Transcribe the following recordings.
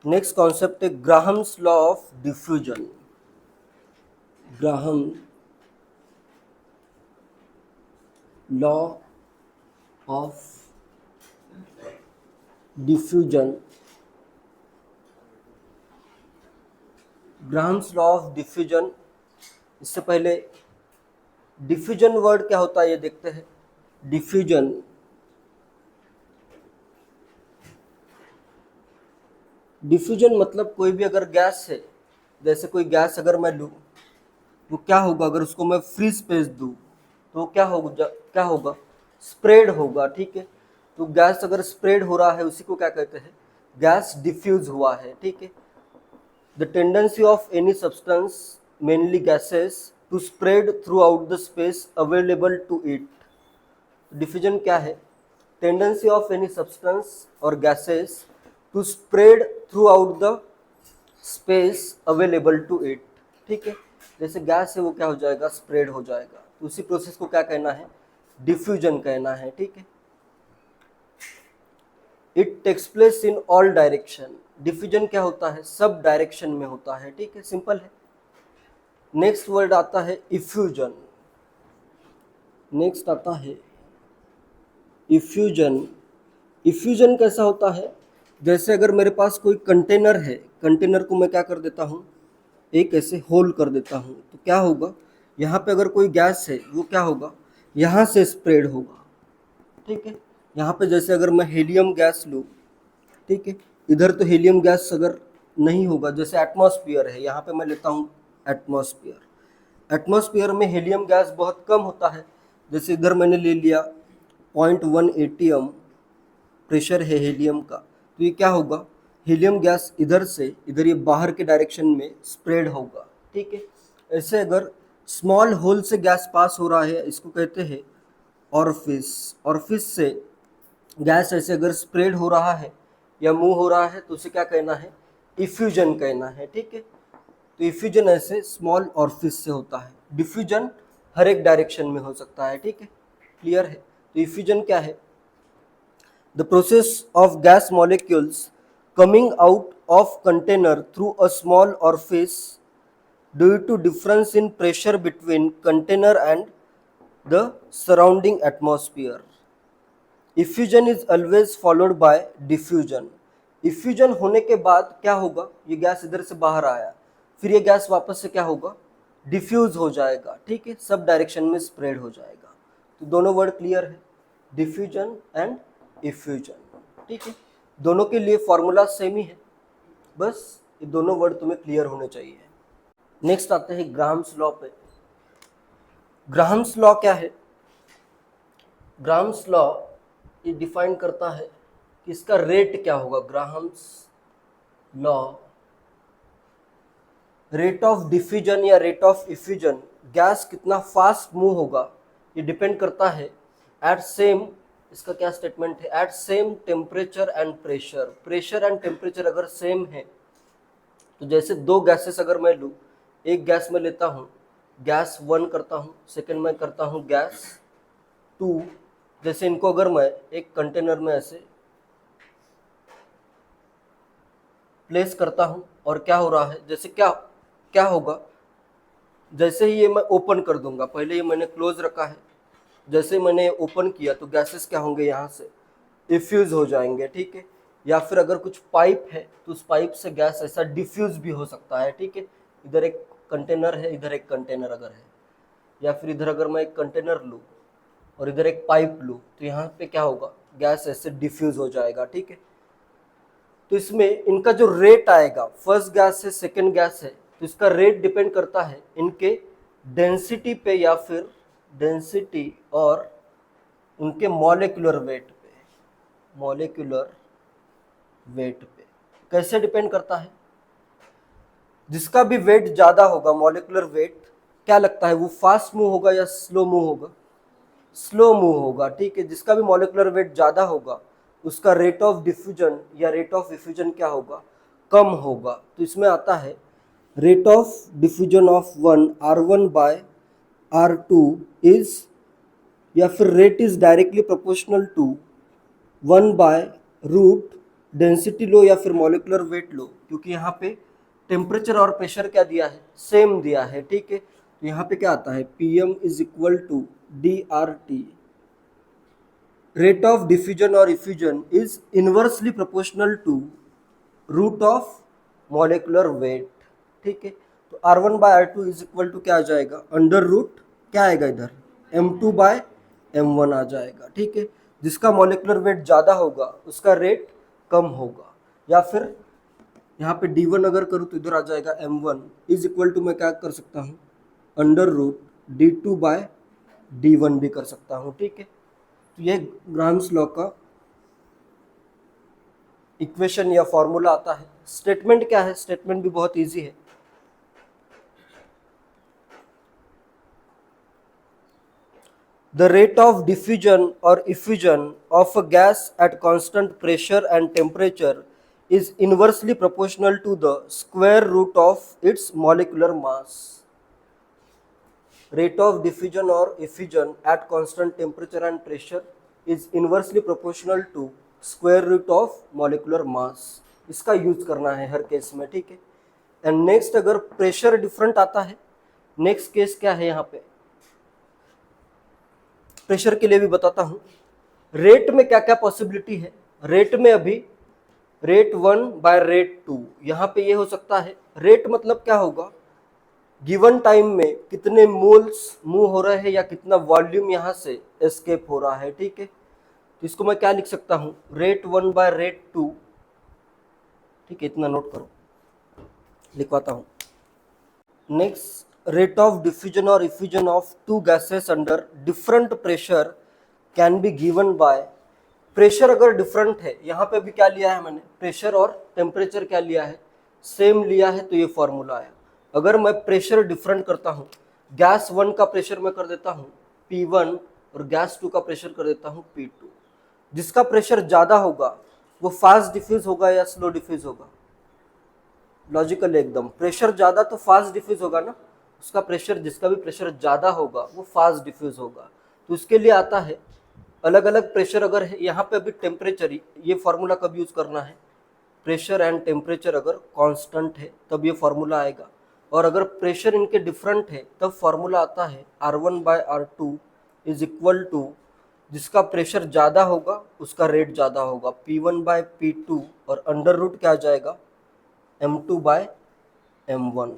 Next concept है Graham's law of diffusion. Graham law of diffusion. Graham's law of diffusion. इससे पहले diffusion word क्या होता है ये देखते हैं। डिफ्यूजन डिफ्यूजन मतलब कोई भी अगर गैस है, जैसे कोई गैस अगर मैं लूँ तो क्या होगा, अगर उसको मैं फ्री स्पेस दूँ तो क्या होगा स्प्रेड होगा। ठीक है, तो गैस अगर स्प्रेड हो रहा है उसी को क्या कहते हैं, गैस डिफ्यूज हुआ है। ठीक है, the tendency of any substance mainly gases to spread throughout the space available to it. Diffusion क्या है, टेंडेंसी ऑफ एनी सब्सटेंस और gases to spread throughout the space available to it. ठीक है, जैसे gas है वो क्या हो जाएगा, स्प्रेड हो जाएगा, तो उसी प्रोसेस को क्या कहना है, डिफ्यूजन कहना है। ठीक है, it takes place in all direction. Diffusion क्या होता है, सब डायरेक्शन में होता है। ठीक है, सिंपल है। नेक्स्ट वर्ड आता है इफ्यूजन। नेक्स्ट आता है इफ्यूजन। इफ्यूजन कैसा होता है, जैसे अगर मेरे पास कोई कंटेनर है, कंटेनर को मैं क्या कर देता हूँ, एक ऐसे होल कर देता हूँ, तो क्या होगा, यहाँ पे अगर कोई गैस है वो क्या होगा, यहाँ से स्प्रेड होगा। ठीक है, यहाँ पे जैसे अगर मैं हीलियम गैस लूँ, ठीक है, इधर तो हीलियम गैस अगर नहीं होगा, जैसे एटमॉस्फेयर है, यहाँ पे मैं लेता हूँ एटमॉस्फेयर। एटमॉस्फेयर में हीलियम गैस बहुत कम होता है, जैसे इधर मैंने ले लिया 0.1 एटीएम प्रेशर है हीलियम का, तो ये क्या होगा, हीलियम गैस इधर से इधर ये बाहर के डायरेक्शन में स्प्रेड होगा। ठीक है, ऐसे अगर स्मॉल होल से गैस पास हो रहा है, इसको कहते हैं ऑरिफिस। ऑरिफिस से गैस ऐसे अगर स्प्रेड हो रहा है या मूव हो रहा है तो उसे क्या कहना है, इफ्यूजन कहना है। ठीक है, तो इफ्यूजन ऐसे स्मॉल ऑरिफिस से होता है, डिफ्यूजन हर एक डायरेक्शन में हो सकता है। ठीक है, क्लियर है। तो इफ्यूजन क्या है, the process of gas molecules coming out of container through a small orifice due to difference in pressure between container and the surrounding atmosphere. Effusion is always followed by diffusion. Effusion होने के बाद क्या होगा, ये gas इधर से बाहर आया, फिर ये गैस वापस से क्या होगा, डिफ्यूज हो जाएगा। ठीक है, सब डायरेक्शन में स्प्रेड हो जाएगा। तो दोनों वर्ड क्लियर है, डिफ्यूजन एंड इफ्यूजन। ठीक है, दोनों के लिए फॉर्मूला सेम ही है, बस ये दोनों वर्ड तुम्हें क्लियर होने चाहिए। नेक्स्ट आते हैं ग्राहम्स लॉ पे। ग्राहम्स लॉ क्या है, ग्राहम्स लॉ ये डिफाइन करता है कि इसका रेट क्या होगा। Graham's law, rate of diffusion या रेट ऑफ इफ्यूजन, गैस कितना फास्ट मूव होगा, ये डिपेंड करता है एट सेम, इसका क्या स्टेटमेंट है, at same temperature and pressure. Pressure and temperature अगर सेम है, तो जैसे दो गैसेस अगर मैं लूँ, एक गैस में लेता हूँ, गैस 1 करता हूँ, सेकेंड में करता हूँ गैस 2, जैसे इनको अगर मैं एक कंटेनर में ऐसे प्लेस करता हूँ और क्या हो रहा है, जैसे क्या क्या होगा, जैसे ही ये मैं ओपन कर दूंगा, पहले ये मैंने क्लोज रखा है, जैसे मैंने ओपन किया तो गैसेस क्या होंगे, यहाँ से इफ्यूज हो जाएंगे। ठीक है, या फिर अगर कुछ पाइप है तो उस पाइप से गैस ऐसा डिफ्यूज भी हो सकता है। ठीक है, इधर एक कंटेनर है, इधर एक कंटेनर अगर है, या फिर इधर अगर मैं एक कंटेनर लूँ और इधर एक पाइप लूँ, तो यहाँ पे क्या होगा, गैस ऐसे डिफ्यूज हो जाएगा। ठीक है, तो इसमें इनका जो रेट आएगा, फर्स्ट गैस है सेकेंड गैस है, तो इसका रेट डिपेंड करता है इनके डेंसिटी पे, या फिर डेंसिटी और उनके मॉलिक्यूलर वेट पे। मॉलिक्यूलर वेट पे कैसे डिपेंड करता है, जिसका भी वेट ज़्यादा होगा, मॉलिक्यूलर वेट, क्या लगता है वो फास्ट मूव होगा या स्लो मूव होगा, स्लो मूव होगा। ठीक है, जिसका भी मॉलिक्यूलर वेट ज़्यादा होगा उसका रेट ऑफ डिफ्यूजन या रेट ऑफ इफ्यूजन क्या होगा, कम होगा। तो इसमें आता है rate of diffusion of 1 R1 by R2 is, या फिर rate is directly proportional to 1 by root density लो या फिर मॉलिक्यूलर वेट लो, क्योंकि यहाँ पे टेम्परेचर और प्रेशर क्या दिया है, सेम दिया है, ठीक है। तो यहाँ पे क्या आता है, Pm is equal to DRT। Rate of diffusion और effusion is inversely proportional to root of molecular weight, ठीक है। तो R1/R2 इज इक्वल टू क्या आ जाएगा, अंडर रूट क्या आएगा इधर, M2/M1 आ जाएगा, ठीक है। जिसका मॉलिक्यूलर वेट ज़्यादा होगा उसका रेट कम होगा। या फिर यहाँ पे D1 अगर करूँ तो इधर आ जाएगा M1 इज इक्वल टू, मैं क्या कर सकता हूँ, अंडर रूट D2/D1 भी कर सकता हूँ, ठीक है। तो ये ग्राम्स लॉ का इक्वेशन या फॉर्मूला आता है। स्टेटमेंट क्या है, स्टेटमेंट भी बहुत इजी है। The rate of diffusion or effusion of a gas at constant pressure and temperature is inversely proportional to the square root of its molecular mass. Rate of diffusion or effusion at constant temperature and pressure is inversely proportional to square root of molecular mass. इसका use करना है हर case में, ठीक है। And next, अगर pressure different आता है, next case क्या है, यहाँ पे प्रेशर के लिए भी बताता हूं। रेट में क्या क्या पॉसिबिलिटी है, रेट में अभी रेट 1/रेट 2, यहाँ पे ये हो सकता है। रेट मतलब क्या होगा, गिवन टाइम में कितने मोल्स मूव हो रहे हैं या कितना वॉल्यूम यहाँ से एस्केप हो रहा है, ठीक है। तो इसको मैं क्या लिख सकता हूँ, रेट 1/रेट 2, ठीक है, इतना नोट करो, लिखवाता हूँ। Next, rate of diffusion or effusion of two gases under different pressure can be given by, pressure अगर डिफरेंट है, यहाँ पे भी क्या लिया है मैंने, प्रेशर और टेम्परेचर क्या लिया है, सेम लिया है, तो ये फॉर्मूला आया। अगर मैं प्रेशर डिफरेंट करता हूँ, गैस 1 का प्रेशर मैं कर देता हूँ P1 और गैस 2 का प्रेशर कर देता हूँ P2, जिसका प्रेशर ज़्यादा होगा वो फास्ट डिफ्यूज होगा या स्लो डिफ्यूज होगा, लॉजिकल एकदम, प्रेशर ज़्यादा तो फास्ट डिफ्यूज होगा ना, उसका प्रेशर, जिसका भी प्रेशर ज़्यादा होगा वो फास्ट डिफ्यूज होगा। तो उसके लिए आता है अलग अलग प्रेशर, अगर है यहाँ पे अभी टेम्परेचर, ये फार्मूला कब यूज़ करना है, प्रेशर एंड टेम्परेचर अगर कांस्टेंट है तब ये फार्मूला आएगा, और अगर प्रेशर इनके डिफरेंट है तब फार्मूला आता है R1/R2 इज इक्वल टू, जिसका प्रेशर ज़्यादा होगा उसका रेट ज़्यादा होगा, P1/P2, और अंडर रूट क्या आ जाएगा, M2/M1,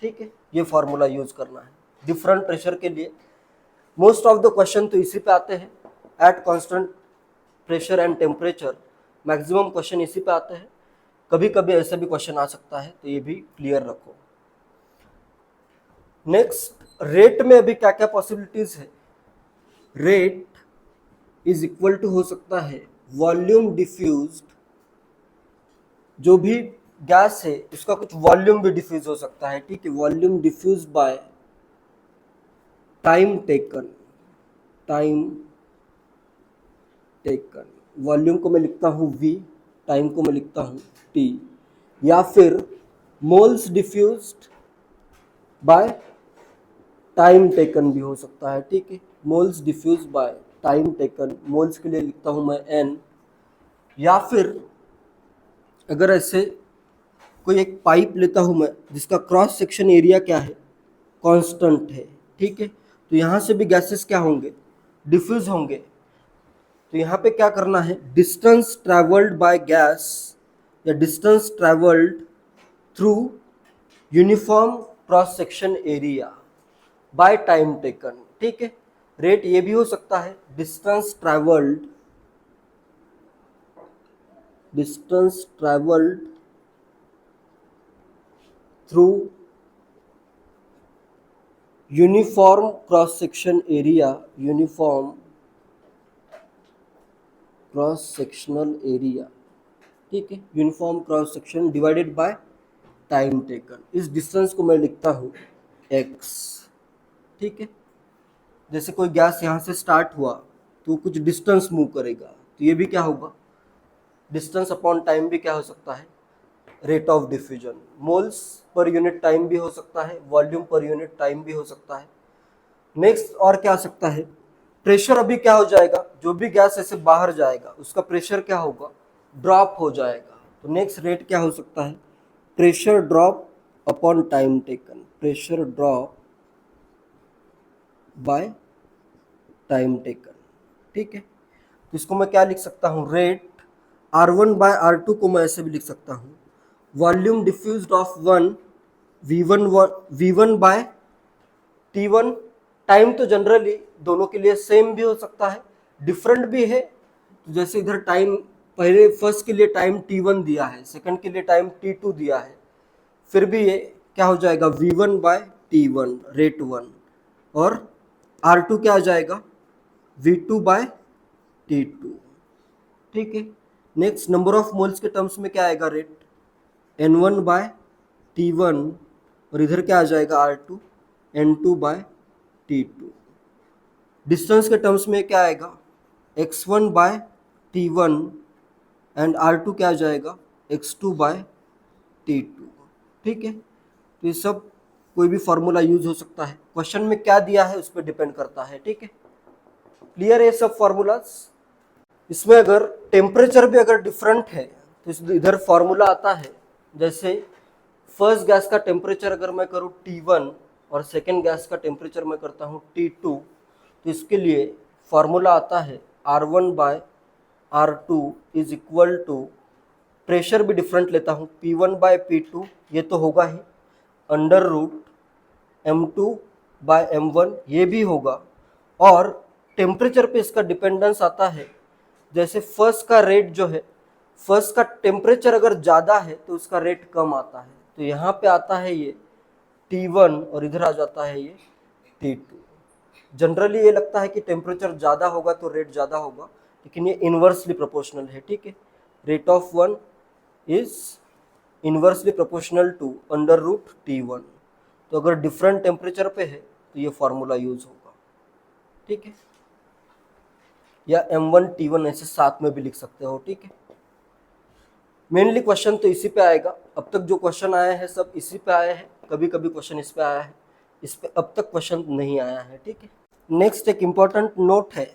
ठीक है। ये फार्मूला यूज करना है डिफरेंट प्रेशर के लिए। मोस्ट ऑफ द क्वेश्चन तो इसी पे आते हैं, at constant pressure and temperature, maximum question इसी पे आते हैं। कभी कभी ऐसा भी क्वेश्चन आ सकता है, तो ये भी क्लियर रखो। नेक्स्ट, रेट में अभी क्या क्या पॉसिबिलिटीज है, रेट इज इक्वल टू हो सकता है वॉल्यूम डिफ्यूज्ड, जो भी गैस है उसका कुछ वॉल्यूम भी डिफ्यूज हो सकता है, ठीक है, volume diffuse by time taken, time taken, volume को मैं लिखता हूँ V, टाइम को मैं लिखता हूँ T, या फिर moles diffused by time taken भी हो सकता है, ठीक है, moles diffuse by time taken, moles के लिए लिखता हूँ मैं N। या फिर अगर ऐसे कोई एक पाइप लेता हूँ मैं, जिसका क्रॉस सेक्शन एरिया क्या है, कांस्टेंट है, ठीक है, तो यहाँ से भी गैसेस क्या होंगे, डिफ्यूज होंगे। तो यहाँ पे क्या करना है, डिस्टेंस ट्रैवल्ड बाय गैस या distance travelled through uniform cross section area bye time taken, ठीक है। रेट ये भी हो सकता है distance travelled through uniform cross section area, uniform cross sectional area, ठीक है, uniform cross section divided by time taken. इस डिस्टेंस को मैं लिखता हूँ x, ठीक है। जैसे कोई गैस यहाँ से स्टार्ट हुआ तो कुछ डिस्टेंस मूव करेगा, तो ये भी क्या होगा, डिस्टेंस अपॉन टाइम भी क्या हो सकता है, rate of diffusion. Moles per unit time भी हो सकता है, वॉल्यूम पर यूनिट टाइम भी हो सकता है। नेक्स्ट और क्या आ सकता है, प्रेशर अभी क्या हो जाएगा, जो भी गैस ऐसे बाहर जाएगा उसका प्रेशर क्या होगा, ड्रॉप हो जाएगा। तो नेक्स्ट रेट क्या हो सकता है? Pressure drop upon time taken, pressure drop by time taken. ठीक है, तो इसको मैं क्या लिख सकता हूँ? रेट R1 बाय R2 को मैं ऐसे भी लिख सकता हूँ, volume diffused of one V1 by T1। Time तो जनरली दोनों के लिए सेम भी हो सकता है, डिफरेंट भी है। तो जैसे इधर टाइम, पहले फर्स्ट के लिए टाइम T1 दिया है, सेकंड के लिए टाइम T2 दिया है, फिर भी ये क्या हो जाएगा? V1 बाय T1 रेट 1, और R2 क्या आ जाएगा? V2 bye T2। ठीक है, नेक्स्ट नंबर ऑफ मोल्स के टर्म्स में क्या आएगा? रेट N1 बाय T1, और इधर क्या आ जाएगा? R2 N2 bye T2। Distance के टर्म्स में क्या आएगा? x1 bye T1 and R2 क्या आ जाएगा? x2 bye T2। ठीक है, तो ये सब कोई भी फॉर्मूला यूज हो सकता है, क्वेश्चन में क्या दिया है उस पर डिपेंड करता है। ठीक है, क्लियर है सब फॉर्मूलाज? इसमें अगर टेम्परेचर भी अगर डिफरेंट है तो इधर फॉर्मूला आता है, जैसे फर्स्ट गैस का टेम्परेचर अगर मैं करूँ T1 और सेकेंड गैस का टेम्परेचर मैं करता हूँ T2, तो इसके लिए फॉर्मूला आता है R1 by R2 is equal to, pressure भी डिफरेंट लेता हूँ, P1 बाय P2 ये तो होगा ही, under root M2 bye M1 ये भी होगा, और टेम्परेचर पे इसका डिपेंडेंस आता है। जैसे फर्स्ट का रेट जो है, फर्स्ट का टेम्परेचर अगर ज़्यादा है तो उसका रेट कम आता है, तो यहाँ पे आता है ये T1 और इधर आ जाता है ये T2। जनरली ये लगता है कि टेम्परेचर ज़्यादा होगा तो रेट ज़्यादा होगा, लेकिन ये इन्वर्सली प्रोपोर्शनल है। ठीक है, rate of one is inversely proportional to under root T1। तो अगर डिफरेंट टेम्परेचर पे है तो ये फॉर्मूला यूज होगा। ठीक है, या M1 T1 ऐसे साथ में भी लिख सकते हो। ठीक है, मेनली क्वेश्चन तो इसी पे आएगा, अब तक जो क्वेश्चन आए हैं सब इसी पे आए हैं, कभी कभी क्वेश्चन इस पे आया है, इस पे अब तक क्वेश्चन नहीं आया है। ठीक है, नेक्स्ट एक इम्पॉर्टेंट नोट है,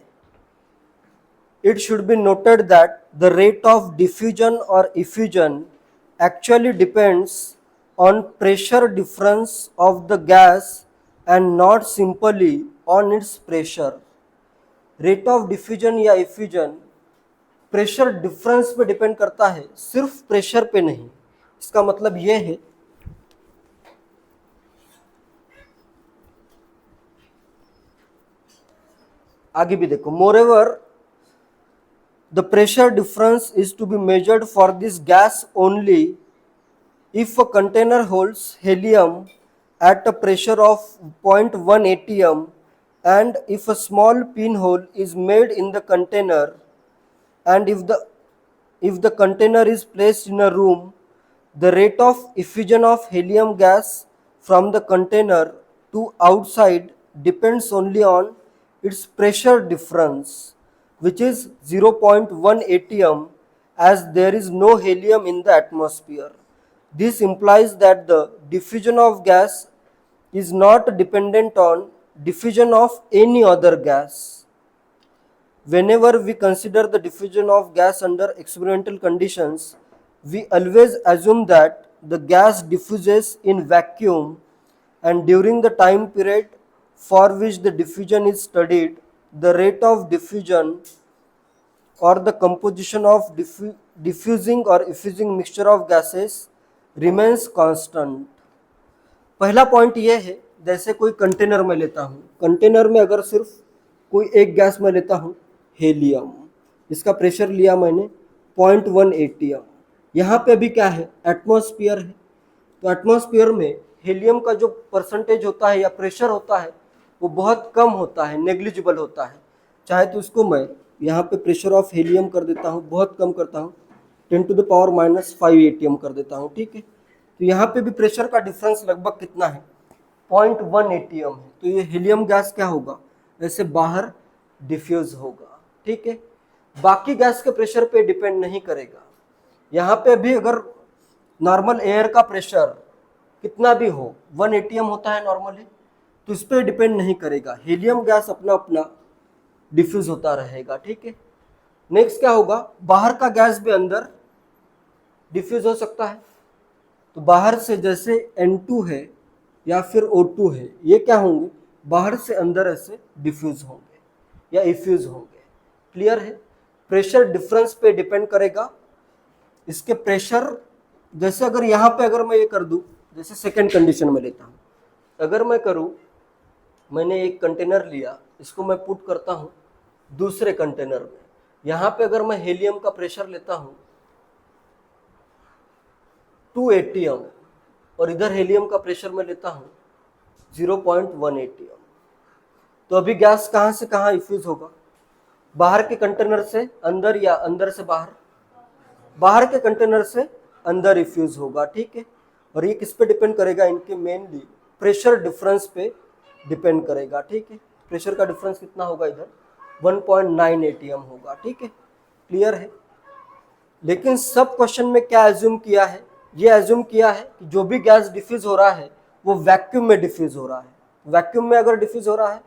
it should be noted that the rate of diffusion or effusion actually depends on pressure difference of the gas and not simply on its pressure। Rate of diffusion या effusion pressure difference पे depend करता है, सिर्फ pressure पे नहीं। इसका मतलब ये है, आगे भी देखो, मोreover the pressure difference is to be measured for this gas only if a container holds helium at a pressure of 0.1 atm and if a small pinhole is made in the container and if the container is placed in a room, the rate of effusion of helium gas from the container to outside depends only on its pressure difference, which is 0.1 atm, as there is no helium in the atmosphere. This implies that the diffusion of gas is not dependent on diffusion of any other gas. Whenever we consider the diffusion of gas under experimental conditions, we always assume that the gas diffuses in vacuum, and during the time period for which the diffusion is studied, the rate of diffusion or the composition of diffusing or effusing mixture of gases remains constant। पहला point ये है, जैसे कोई container में लेता हूँ, container में अगर सिर्फ कोई एक गैस में लेता हूँ, हेलियम, इसका प्रेशर लिया मैंने 0.1 atm, यहाँ पे भी क्या है? एटमॉस्फेयर है, तो एटमॉस्फेयर में हेलियम का जो परसेंटेज होता है या प्रेशर होता है वो बहुत कम होता है, नेग्लिजिबल होता है। चाहे तो उसको मैं यहाँ पे प्रेशर ऑफ हेलियम कर देता हूँ, बहुत कम करता हूँ, 10⁻⁻5 atm कर देता हूँ। ठीक है, तो यहाँ पे भी प्रेशर का डिफरेंस लगभग कितना है? 0.1 atm है, तो ये हीलियम गैस क्या होगा? ऐसे बाहर डिफ्यूज होगा। ठीक है, बाकी गैस के प्रेशर पे डिपेंड नहीं करेगा। यहाँ पे भी अगर नॉर्मल एयर का प्रेशर कितना भी हो, 1 atm होता है नॉर्मली, तो इस पर डिपेंड नहीं करेगा, हीलियम गैस अपना अपना डिफ्यूज होता रहेगा। ठीक है, नेक्स्ट क्या होगा, बाहर का गैस भी अंदर डिफ्यूज हो सकता है। तो बाहर से जैसे N2 है या फिर O2 है, ये क्या होंगे, बाहर से अंदर ऐसे डिफ्यूज होंगे या इफ्यूज होंगे। क्लियर है। प्रेशर डिफरेंस पे डिपेंड करेगा। इसके प्रेशर, जैसे अगर यहाँ पे अगर मैं ये कर दूं, जैसे सेकेंड कंडीशन में लेता हूँ, अगर मैं करूँ, मैंने एक कंटेनर लिया, इसको मैं पुट करता हूँ दूसरे कंटेनर में, यहाँ पे अगर मैं हेलियम का प्रेशर लेता हूँ 2 atm और इधर हेलियम का प्रेशर मैं लेता हूँ 0.1 atm, तो अभी गैस कहाँ से कहाँ इफ्यूज होगा, बाहर के कंटेनर से अंदर या अंदर से बाहर, बाहर के कंटेनर से अंदर इफ्यूज होगा। ठीक है। और ये किस पे डिपेंड करेगा, इनके मेनली प्रेशर डिफरेंस पे डिपेंड करेगा। ठीक है। प्रेशर का डिफरेंस कितना होगा, इधर 1.9 atm होगा। ठीक है। क्लियर है। लेकिन सब क्वेश्चन में क्या एज्यूम किया है, ये एज्यूम किया है कि जो भी गैस डिफ्यूज हो रहा है वो वैक्यूम में डिफ्यूज हो रहा है। वैक्यूम में अगर डिफ्यूज हो रहा है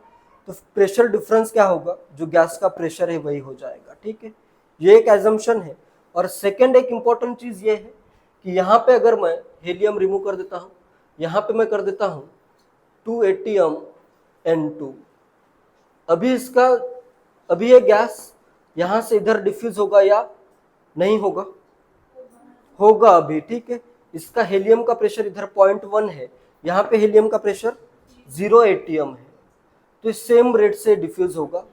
तो प्रेशर डिफरेंस क्या होगा, जो गैस का प्रेशर है वही हो जाएगा। ठीक है। ये एक एजम्पशन है। और सेकेंड एक इंपॉर्टेंट चीज ये है कि यहाँ पे अगर मैं हीलियम रिमूव कर देता हूँ, यहाँ पे मैं कर देता हूँ 2 atm N2, अभी ये गैस यहाँ से इधर डिफ्यूज होगा या नहीं होगा, होगा अभी। ठीक है। इसका हेलियम का प्रेशर इधर 0.1 है, यहाँ पे हेलियम का प्रेशर 0 atm है, तो इस सेम रेट से डिफ्यूज होगा।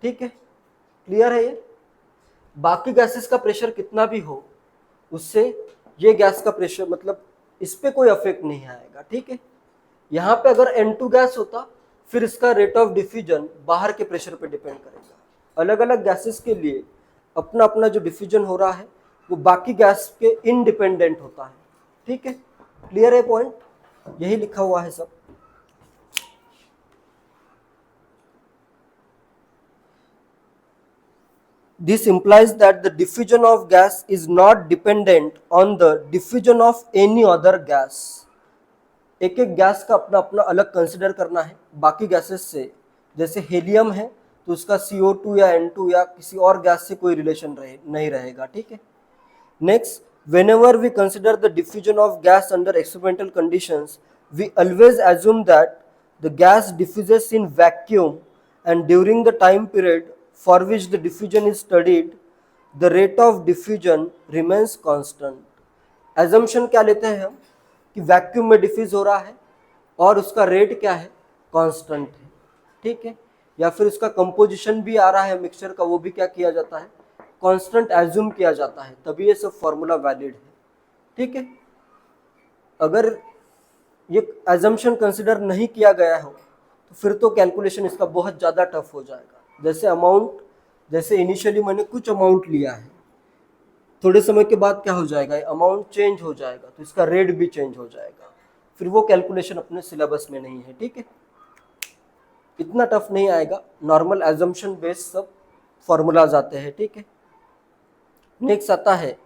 ठीक है। क्लियर है ये। बाकी गैसेस का प्रेशर कितना भी हो, उससे ये गैस का प्रेशर मतलब इस पे कोई अफेक्ट नहीं आएगा। ठीक है। यहाँ पे अगर N2 गैस होता, फिर इसका रेट ऑफ डिफ्यूजन बाहर के प्रेशर पे डिपेंड करेगा। अलग अलग गैसेस के लिए अपना अपना जो डिफ्यूजन हो रहा है वो बाकी गैस के इनडिपेंडेंट होता है। ठीक है। क्लियर है पॉइंट, यही लिखा हुआ है सब। This implies that the diffusion of gas is not dependent on the diffusion of any other gas. एक एक गैस का अपना अपना अलग कंसिडर करना है बाकी गैसेस से। जैसे हेलियम है तो उसका CO2 या N2 या किसी और गैस से कोई रिलेशन नहीं रहेगा। ठीक है। Next, whenever we consider the diffusion of gas under experimental conditions, we always assume that the gas diffuses in vacuum, and during the time period for which the diffusion is studied, the rate of diffusion remains constant. assumption क्या लेते हैं हम कि vacuum में diffuse हो रहा है और उसका रेट क्या है, कांस्टेंट है। ठीक है। या फिर उसका कंपोजिशन भी आ रहा है मिक्सचर का, वो भी क्या किया जाता है, कांस्टेंट एज्यूम किया जाता है, तभी ये सब फॉर्मूला वैलिड है। ठीक है। अगर ये एजम्पशन कंसिडर नहीं किया गया हो तो फिर तो कैलकुलेशन इसका बहुत ज़्यादा टफ हो जाएगा। जैसे अमाउंट, जैसे इनिशियली मैंने कुछ अमाउंट लिया है, थोड़े समय के बाद क्या हो जाएगा, अमाउंट चेंज हो जाएगा, तो इसका रेट भी चेंज हो जाएगा, फिर वो कैलकुलेशन अपने सिलेबस में नहीं है। ठीक है। इतना टफ नहीं आएगा, नॉर्मल एजम्पशन बेस्ड सब फॉर्मूलाज आते हैं। ठीक है। नेक्स्ट आता है